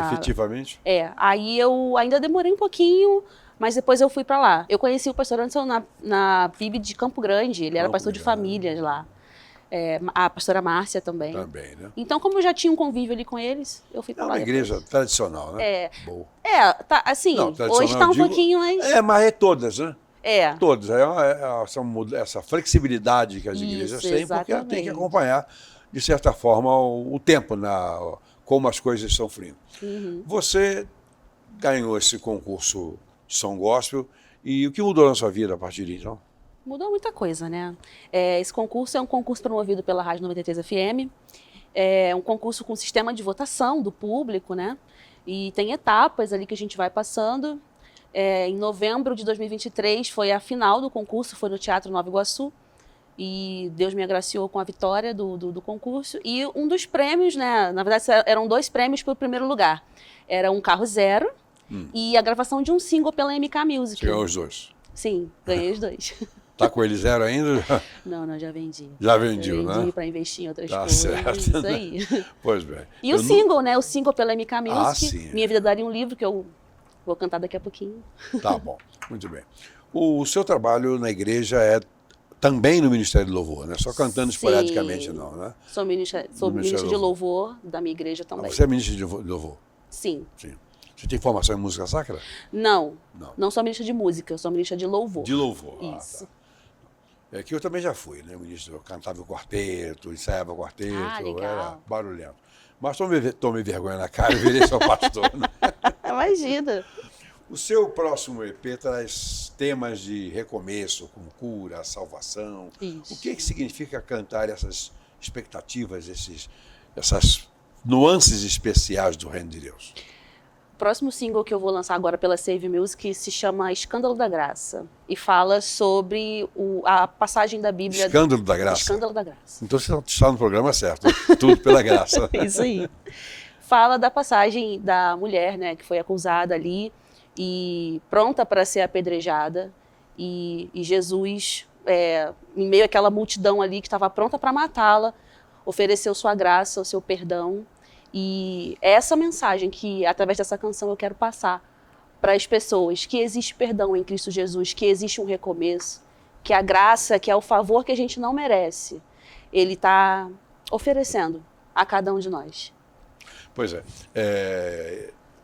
Efetivamente? Aí eu ainda demorei um pouquinho, mas depois eu fui pra lá. Eu conheci o pastor Anderson na PIB de Campo Grande, ele era Campo pastor de Grande. família lá. A pastora Márcia também. Também, né? Então, como eu já tinha um convívio ali com eles, eu fui É pra lá uma depois. igreja tradicional, né? É. Boa. Tá, assim, Não, tradicional, hoje tá um eu digo- pouquinho mais... Mas é todas, né? É. Todas. Essa flexibilidade que as igrejas Isso, têm, porque ela tem que exatamente. acompanhar, de certa forma, o tempo, como as coisas estão fluindo. Uhum. Você ganhou esse concurso de Som Gospel, e o que mudou na sua vida a partir de então? Mudou muita coisa, né? Esse concurso é um concurso promovido pela Rádio 93 FM. É um concurso com sistema de votação do público, né? E tem etapas ali que a gente vai passando. Em novembro de 2023 foi a final do concurso, foi no Teatro Nova Iguaçu. E Deus me agraciou com a vitória do concurso. E um dos prêmios, né? Na verdade, eram 2 prêmios para o primeiro lugar. Era um carro zero e a gravação de um single pela MK Music. Você ganhou os dois. Sim, ganhei os 2. Tá com ele zero ainda? Não, já vendi. Já vendiu, Já vendi né? para investir em outras Tá coisas. certo. Isso aí. Pois bem. E Eu o single, né? O single pela MK Music. Ah, sim. Minha Vida Daria um Livro, que eu vou cantar daqui a pouquinho. Tá bom, muito bem. O seu trabalho na igreja é também no Ministério do Louvor, né? Só cantando Sim. esporadicamente, não, né? Sou ministra de louvor da minha igreja também. Você é ministro de louvor? Sim. Sim. Você tem formação em música sacra? Não Não. sou ministra de música, eu sou ministra de louvor. De louvor. Isso. É que eu também já fui, né? Ministro, eu cantava o quarteto, ensaiava o quarteto, legal. era barulhento. Mas tomei vergonha na cara e virei seu pastor. Né? Imagina. O seu próximo EP traz temas de recomeço, como cura, salvação. Isso. O que significa cantar essas expectativas, essas nuances especiais do Reino de Deus? O próximo single que eu vou lançar agora pela Save Music se chama Escândalo da Graça. E fala sobre a passagem da Bíblia... Escândalo da Graça? Escândalo da Graça. Então você está no programa certo. Tudo pela graça. Isso aí. Fala da passagem da mulher, né, que foi acusada ali e pronta para ser apedrejada. E Jesus, em meio àquela multidão ali que estava pronta para matá-la, ofereceu sua graça, o seu perdão. E é essa mensagem que, através dessa canção, eu quero passar para as pessoas, que existe perdão em Cristo Jesus, que existe um recomeço, que a graça, que é o favor que a gente não merece, Ele está oferecendo a cada um de nós. Pois é.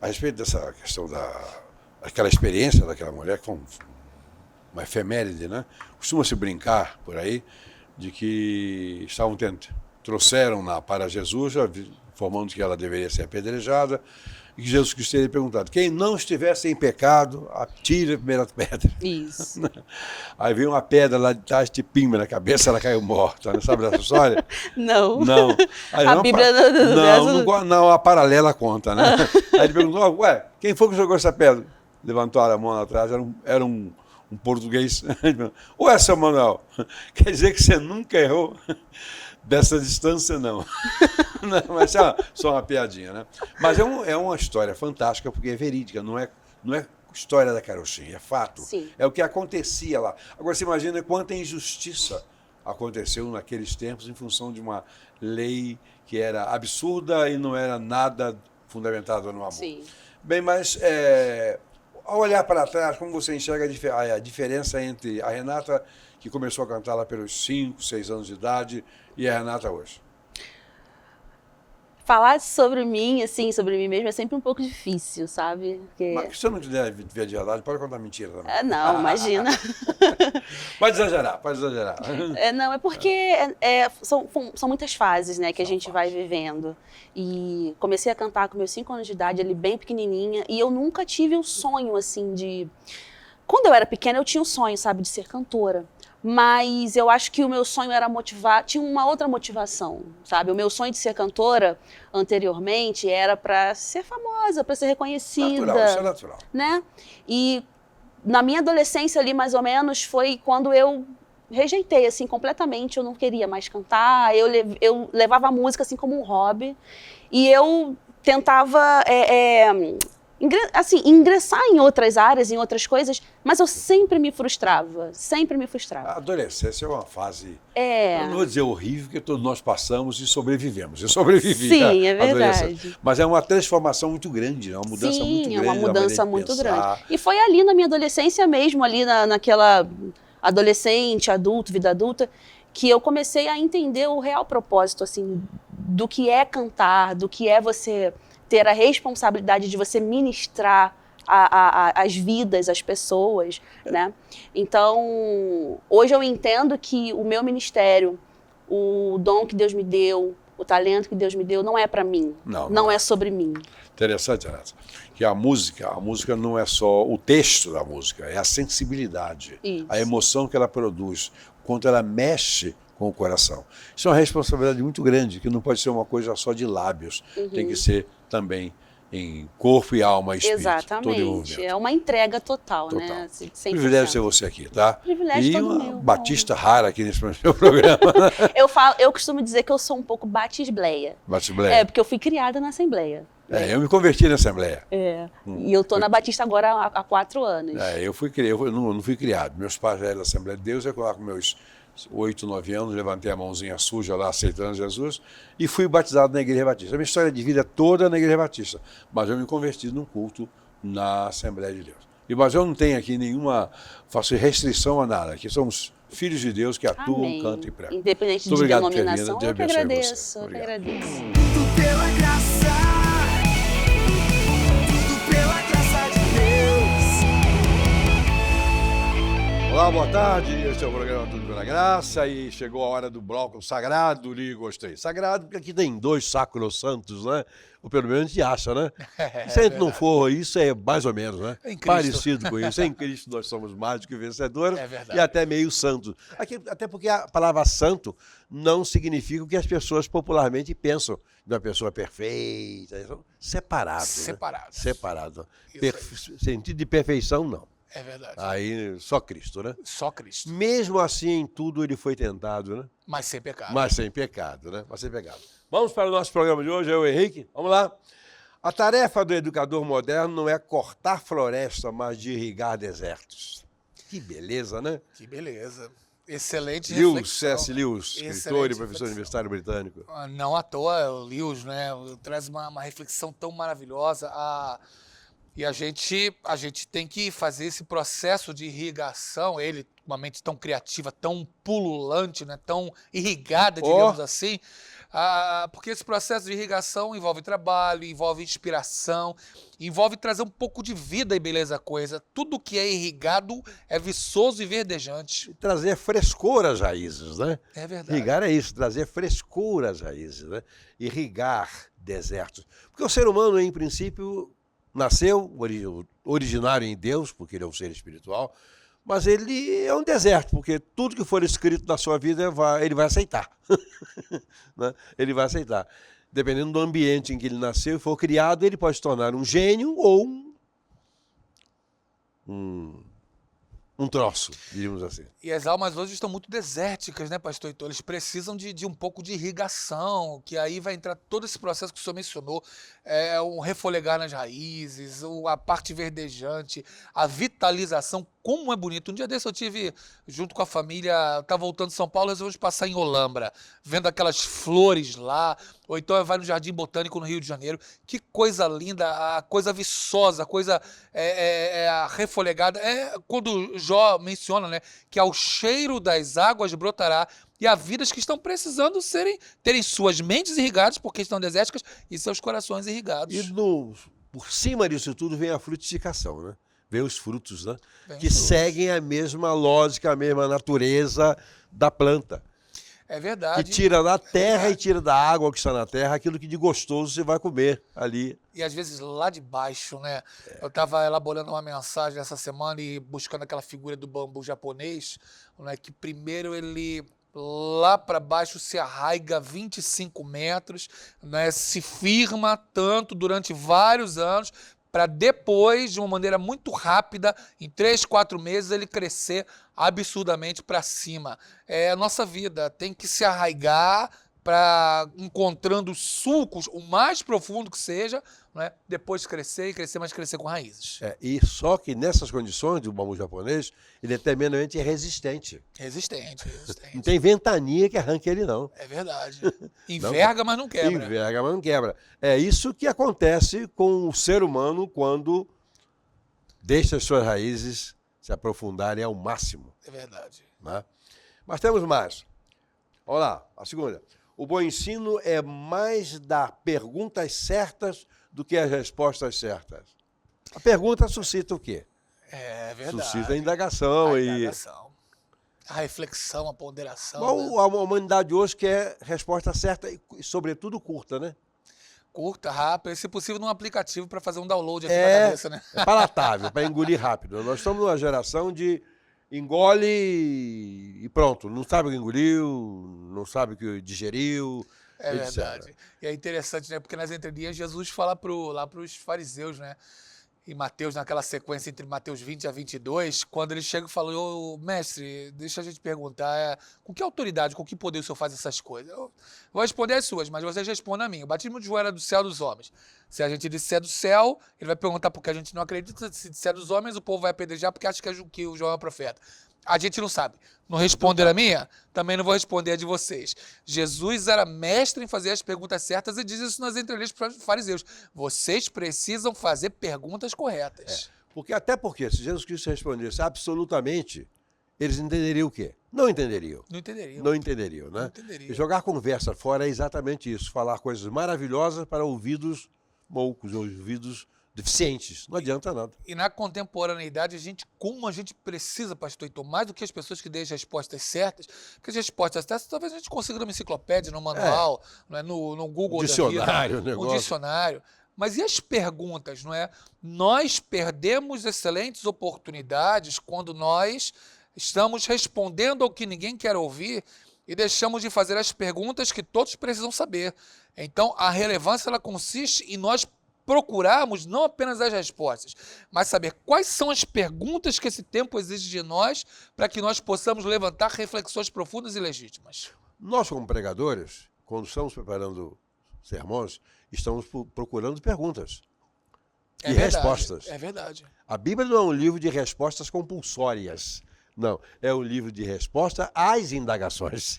A respeito dessa questão daquela experiência daquela mulher, que foi uma efeméride, né? Costuma-se brincar por aí de que trouxeram-na para Jesus, já informando que ela deveria ser apedrejada, e que Jesus Cristo teria perguntado: quem não estivesse em pecado, atire a primeira pedra. Isso. Aí veio uma pedra lá de trás, de pimba na cabeça, ela caiu morta. Não sabe dessa história? Não. Não. Aí, A Bíblia não, a paralela conta, né? Aí ele perguntou: ué, quem foi que jogou essa pedra? Levantaram a mão lá atrás, era um português. Ué, seu Manuel, quer dizer que você nunca errou? Dessa distância, não. Não, mas é só uma piadinha, né? Mas é uma história fantástica, porque é verídica, não é história da carochinha, é fato. Sim. É o que acontecia lá. Agora, você imagina quanta injustiça aconteceu naqueles tempos em função de uma lei que era absurda e não era nada fundamentada no amor. Sim. Bem, mas ao olhar para trás, como você enxerga a diferença entre a Renata, que começou a cantar lá pelos 5, 6 anos de idade, e a Renata hoje? Falar sobre mim, assim, sobre mim mesma, é sempre um pouco difícil, sabe? Porque... Mas se você não quiser ver de verdade, pode contar mentira também. Não, imagina. Pode exagerar, pode exagerar. Não, é porque são muitas fases, né, que a gente vai vivendo. E comecei a cantar com meus 5 anos de idade, ali bem pequenininha, e eu nunca tive o sonho, assim, de... Quando eu era pequena, eu tinha o sonho, sabe, de ser cantora. Mas eu acho que o meu sonho era tinha uma outra motivação, sabe? O meu sonho de ser cantora, anteriormente, era para ser famosa, para ser reconhecida. Natural, isso é natural. Né? E na minha adolescência ali, mais ou menos, foi quando eu rejeitei, assim, completamente. Eu não queria mais cantar, eu levava a música, assim, como um hobby. E eu tentava... ingressar em outras áreas, em outras coisas, mas eu sempre me frustrava, A adolescência é uma fase, eu não vou dizer horrível, que todos nós passamos e sobrevivemos. Eu sobrevivi. Sim, é verdade. Mas é uma transformação muito grande, uma mudança muito grande. Sim, é uma mudança muito grande. E foi ali na minha adolescência mesmo, ali naquela adolescente, adulto, vida adulta, que eu comecei a entender o real propósito, assim, do que é cantar, do que é você... ter a responsabilidade de você ministrar as vidas, as pessoas, né? Então, hoje eu entendo que o meu ministério, o dom que Deus me deu, o talento que Deus me deu, não é para mim. Não é sobre mim. Interessante, Renata. Que a música não é só o texto da música, é a sensibilidade, Isso. A emoção que ela produz, quanto ela mexe com o coração. Isso é uma responsabilidade muito grande, que não pode ser uma coisa só de lábios, tem que ser também em corpo e alma e espírito. Exatamente, é uma entrega total. Né? 100%. Privilégio ter você aqui, tá? Privilégio todo uma meu. batista rara aqui nesse meu programa. Eu costumo dizer que eu sou um pouco batisbleia. Batisbleia. Porque eu fui criada na Assembleia. Eu me converti na Assembleia. E eu tô na Batista agora há 4 anos. Eu não fui criado. Meus pais já eram da Assembleia de Deus, eu lá com meus 8, 9 anos, levantei a mãozinha suja lá, aceitando Jesus, e fui batizado na Igreja Batista. A minha história de vida é toda na Igreja Batista, mas eu me converti num culto na Assembleia de Deus. Mas eu não tenho aqui faço restrição a nada. Aqui somos filhos de Deus que atuam, Amém. cantam e pregam. Independente de denominação, eu que agradeço. Eu que agradeço. Tudo pela graça, tudo pela graça de Deus. Olá, boa tarde. Este é o programa Tudo pela Graça e chegou a hora do bloco sagrado, li e gostei. Sagrado porque aqui tem 2 sacrossantos, né? Ou pelo menos a gente acha, né? Se a gente não for, isso é mais ou menos, né? Parecido com isso. Em Cristo nós somos mais do que vencedores e até meio santos. Até porque a palavra santo não significa o que as pessoas popularmente pensam de uma pessoa perfeita. Separado. Separado. Sentido de perfeição, não. É verdade. Aí, só Cristo, né? Só Cristo. Mesmo assim, em tudo ele foi tentado, né? Mas sem pecado. Mas sem pecado, né? Mas sem pecado. Vamos para o nosso programa de hoje, eu e o Henrique. Vamos lá. A tarefa do educador moderno não é cortar floresta, mas de irrigar desertos. Que beleza, né? Que beleza. Excelente Lewis, reflexão. C.S. Lewis, escritor e professor universitário britânico. Não à toa, o Lewis, né? Traz uma reflexão tão maravilhosa. E a gente tem que fazer esse processo de irrigação, ele, uma mente tão criativa, tão pululante, né, tão irrigada, digamos assim, Porque esse processo de irrigação envolve trabalho, envolve inspiração, envolve trazer um pouco de vida e beleza à coisa. Tudo que é irrigado é viçoso e verdejante. E trazer frescor às raízes, né? É verdade. Irrigar é isso, trazer frescor às raízes, né? Irrigar desertos. Porque o ser humano, em princípio, nasceu originário em Deus, porque ele é um ser espiritual, mas ele é um deserto, porque tudo que for escrito na sua vida ele vai aceitar. Né? Ele vai aceitar. Dependendo do ambiente em que ele nasceu e for criado, ele pode se tornar um gênio ou um troço, diríamos assim. E as almas hoje estão muito desérticas, né, pastor Heitor? Eles precisam de um pouco de irrigação, que aí vai entrar todo esse processo que o senhor mencionou, um refolegar nas raízes, a parte verdejante, a vitalização. Como é bonito. Um dia desse eu tive, junto com a família, estava voltando de São Paulo, resolvemos passar em Olambra, vendo aquelas flores lá, ou então vai no Jardim Botânico no Rio de Janeiro. Que coisa linda, a coisa viçosa, a coisa refolegada. É quando Jó menciona, né, que ao cheiro das águas brotará, e há vidas que estão precisando terem suas mentes irrigadas, porque estão desérticas, e seus corações irrigados. E por cima disso tudo vem a frutificação, né? Vem os frutos, né? Que frutos. Seguem a mesma lógica, a mesma natureza da planta. É verdade. Que tira da terra e tira da água que está na terra aquilo que de gostoso você vai comer ali. E às vezes lá de baixo, né? Eu estava elaborando uma mensagem essa semana e buscando aquela figura do bambu japonês, né? Que primeiro ele lá para baixo se arraiga 25 metros, né? Se firma tanto durante vários anos, para depois, de uma maneira muito rápida, em 3, 4 meses, ele crescer absurdamente para cima. A nossa vida tem que se arraigar para encontrando sulcos, o mais profundo que seja, né? Depois crescer e crescer, mas crescer com raízes. E só que nessas condições do bambu japonês, ele é tremendamente resistente. Resistente. Não tem ventania que arranque ele, não. É verdade. Enverga, mas não quebra. Enverga, mas não quebra. É isso que acontece com o ser humano quando deixa as suas raízes se aprofundarem ao máximo. É verdade. Né? Mas temos mais. Olha lá, a segunda. O bom ensino é mais dar perguntas certas do que as respostas certas. A pergunta suscita o quê? É verdade. Suscita a indagação. A reflexão, a ponderação. Bom, a humanidade hoje quer resposta certa e, sobretudo, curta, né? Curta, rápida, e se possível num aplicativo para fazer um download aqui na cabeça, né? É palatável, para engolir rápido. Nós estamos numa geração de engole e pronto. Não sabe o que engoliu, não sabe o que digeriu. É verdade. E é interessante, né? Porque nas entrelinhas Jesus fala lá para os fariseus, né? Em Mateus, naquela sequência entre Mateus 20 a 22, quando ele chega e fala, ô mestre, deixa a gente perguntar, com que autoridade, com que poder o senhor faz essas coisas? Eu vou responder as suas, mas vocês respondem a mim. O batismo de joelho é do céu dos homens. Se a gente disser do céu, ele vai perguntar porque a gente não acredita. Se disser dos homens, o povo vai apedrejar porque acha que o João é profeta. A gente não sabe. Não responderam a minha? Também não vou responder a de vocês. Jesus era mestre em fazer as perguntas certas e diz isso nas entrelinhas para os fariseus. Vocês precisam fazer perguntas corretas. Até porque se Jesus Cristo respondesse absolutamente, eles entenderiam o quê? Não entenderiam. Não entenderiam. Não entenderiam, né? Não entenderiam. E jogar conversa fora é exatamente isso. Falar coisas maravilhosas para ouvidos moucos, ouvidos deficientes. Não adianta nada. E na contemporaneidade, como a gente precisa, pastor Heitor, mais do que as pessoas que deem as respostas certas, porque as respostas certas talvez a gente consiga numa enciclopédia, no manual, não é? no Google dicionário, da vida, um dicionário. Mas e as perguntas, não é? Nós perdemos excelentes oportunidades quando nós estamos respondendo ao que ninguém quer ouvir e deixamos de fazer as perguntas que todos precisam saber. Então, a relevância ela consiste em nós procurarmos não apenas as respostas, mas saber quais são as perguntas que esse tempo exige de nós para que nós possamos levantar reflexões profundas e legítimas. Nós, como pregadores, quando estamos preparando sermões, estamos procurando perguntas e respostas. É verdade. A Bíblia não é um livro de respostas compulsórias. Não, é um livro de resposta às indagações.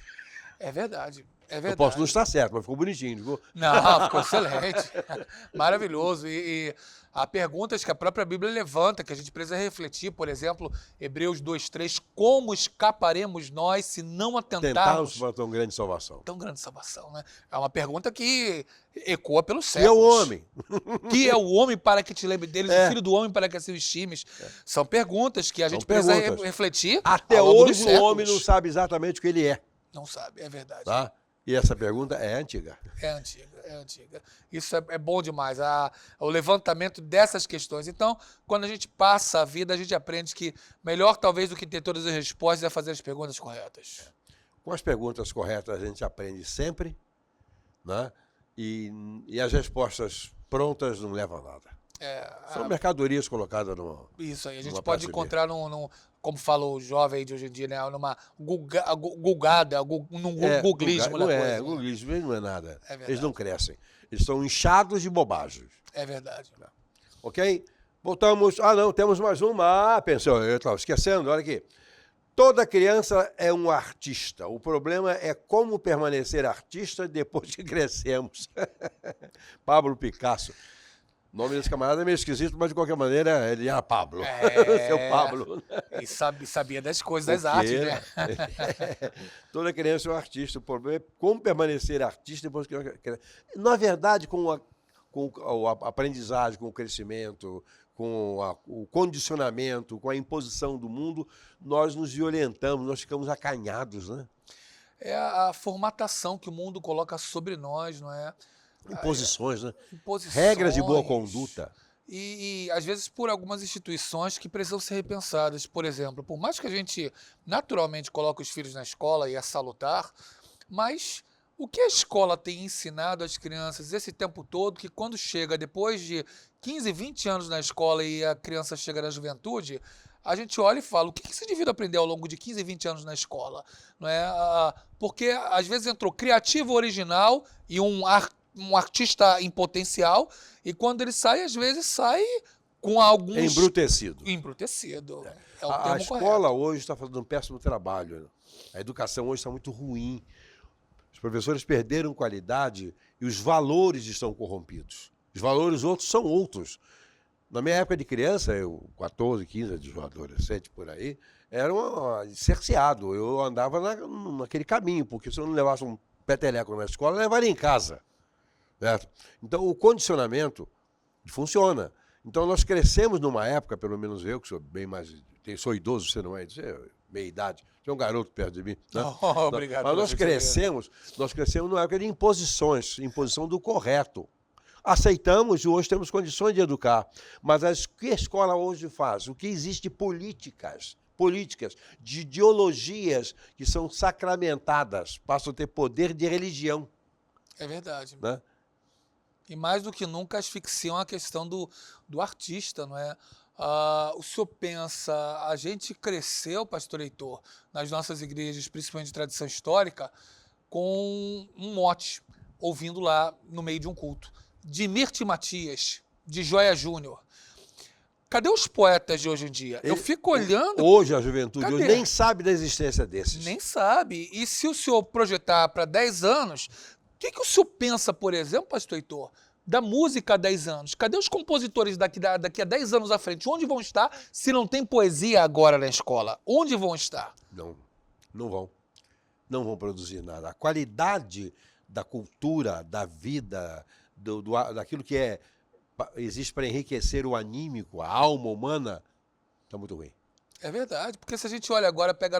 É verdade. É verdade. Eu posso não estar certo, mas ficou bonitinho. Ficou... Não, ficou excelente. Maravilhoso. E há perguntas que a própria Bíblia levanta, que a gente precisa refletir. Por exemplo, Hebreus 2:3, como escaparemos nós se não atentarmos para tão grande salvação. Tão grande salvação, né? É uma pergunta que ecoa pelos E séculos. é o homem. Que é o homem para que te lembre deles, o filho do homem para que assim o estimes. São perguntas que a gente precisa refletir. Até ao longo hoje dos o séculos. homem não sabe exatamente o que ele é. Não sabe, é verdade. Tá? E essa pergunta é antiga. É antiga, é antiga. Isso é bom demais, o levantamento dessas questões. Então, quando a gente passa a vida, a gente aprende que melhor talvez do que ter todas as respostas é fazer as perguntas corretas. Com as perguntas corretas a gente aprende sempre, né? E as respostas prontas não levam a nada. São mercadorias colocadas no. Isso aí, a gente pode encontrar como fala o jovem de hoje em dia, né? Numa gulgada, num googlismo da coisa. Googlismo não é nada. É eles não crescem. Eles são inchados de bobagens. É verdade. Ok? Voltamos. Ah, não, temos mais uma. Ah, pensou, eu estava esquecendo, olha aqui. Toda criança é um artista. O problema é como permanecer artista depois que crescemos. Pablo Picasso. O nome desse camarada é meio esquisito, mas de qualquer maneira ele era Pablo. Seu Pablo. E sabia das coisas das artes, né? Toda criança é um artista. O problema é como permanecer artista depois que cresce. Na verdade, com a aprendizagem, com o crescimento, com o condicionamento, com a imposição do mundo, nós nos violentamos, nós ficamos acanhados, né? É a formatação que o mundo coloca sobre nós, não é? Imposições, né? Imposições. Regras de boa conduta. E, às vezes, por algumas instituições que precisam ser repensadas. Por exemplo, por mais que a gente naturalmente coloque os filhos na escola e é salutar, mas o que a escola tem ensinado às crianças esse tempo todo, que quando chega depois de 15, 20 anos na escola e a criança chega na juventude, a gente olha e fala, o que esse indivíduo aprendeu ao longo de 15, 20 anos na escola? Não é? Porque, às vezes, entrou criativo, original e um artista em potencial, e quando ele sai, às vezes sai com alguns... Embrutecido. Embrutecido. É o A termo escola correto. hoje está fazendo um péssimo trabalho. A educação hoje está muito ruim. Os professores perderam qualidade e os valores estão corrompidos. Os valores outros são outros. Na minha época de criança, eu, 14, 15, adolescente por aí, era cerceado. Eu andava naquele caminho, porque se eu não levasse um peteleco na escola, eu levaria em casa. Certo? Então, o condicionamento funciona. Então, nós crescemos numa época, pelo menos eu, que sou bem mais... Sou idoso, você não é? Você é meia idade. Você é um garoto perto de mim. Né? Obrigado. Mas nós crescemos numa época de imposições, imposição do correto. Aceitamos e hoje temos condições de educar. Mas o que a escola hoje faz? O que existe de políticas, de ideologias que são sacramentadas, passam a ter poder de religião. É verdade. Né? E mais do que nunca asfixiam a questão do artista, não é? O senhor pensa, a gente cresceu, pastor Heitor, nas nossas igrejas, principalmente de tradição histórica, com um mote, ouvindo lá no meio de um culto, de Mirti Matias, de Joia Júnior. Cadê os poetas de hoje em dia? Eu fico olhando... Hoje a juventude Cadê? hoje nem sabe da existência desses. Nem sabe. E se o senhor projetar para 10 anos, o que o senhor pensa, por exemplo, pastor Heitor, da música há 10 anos? Cadê os compositores daqui a 10 anos à frente? Onde vão estar se não tem poesia agora na escola? Onde vão estar? Não vão. Não vão produzir nada. A qualidade da cultura, da vida, daquilo que existe para enriquecer o anímico, a alma humana, está muito ruim. É verdade, porque se a gente olha agora, pega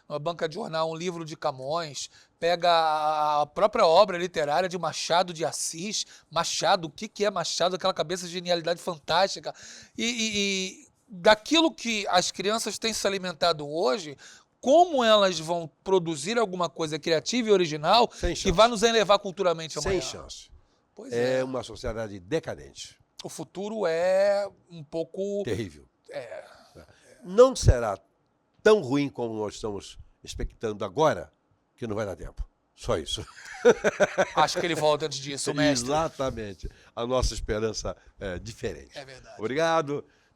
numa banca de jornal um livro de Camões, pega a própria obra literária de Machado de Assis, Machado, o que é Machado, aquela cabeça de genialidade fantástica, e daquilo que as crianças têm se alimentado hoje, como elas vão produzir alguma coisa criativa e original que vai nos elevar culturalmente amanhã? Sem chance. Pois é uma sociedade decadente. O futuro é um pouco... terrível. Não será tão ruim como nós estamos expectando agora, que não vai dar tempo. Só isso. Acho que ele volta antes disso, mestre. Exatamente. A nossa esperança é diferente. É verdade.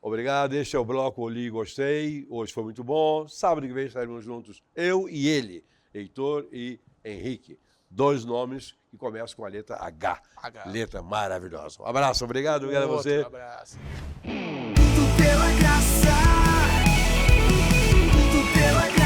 Obrigado. Este é o bloco Li Gostei. Hoje foi muito bom. Sábado que vem estaremos juntos, eu e ele, Heitor e Henrique. 2 nomes que começam com a letra H. H. Letra maravilhosa. Um abraço, obrigado a você. Outro abraço. Tudo pela graça, tudo pela graça.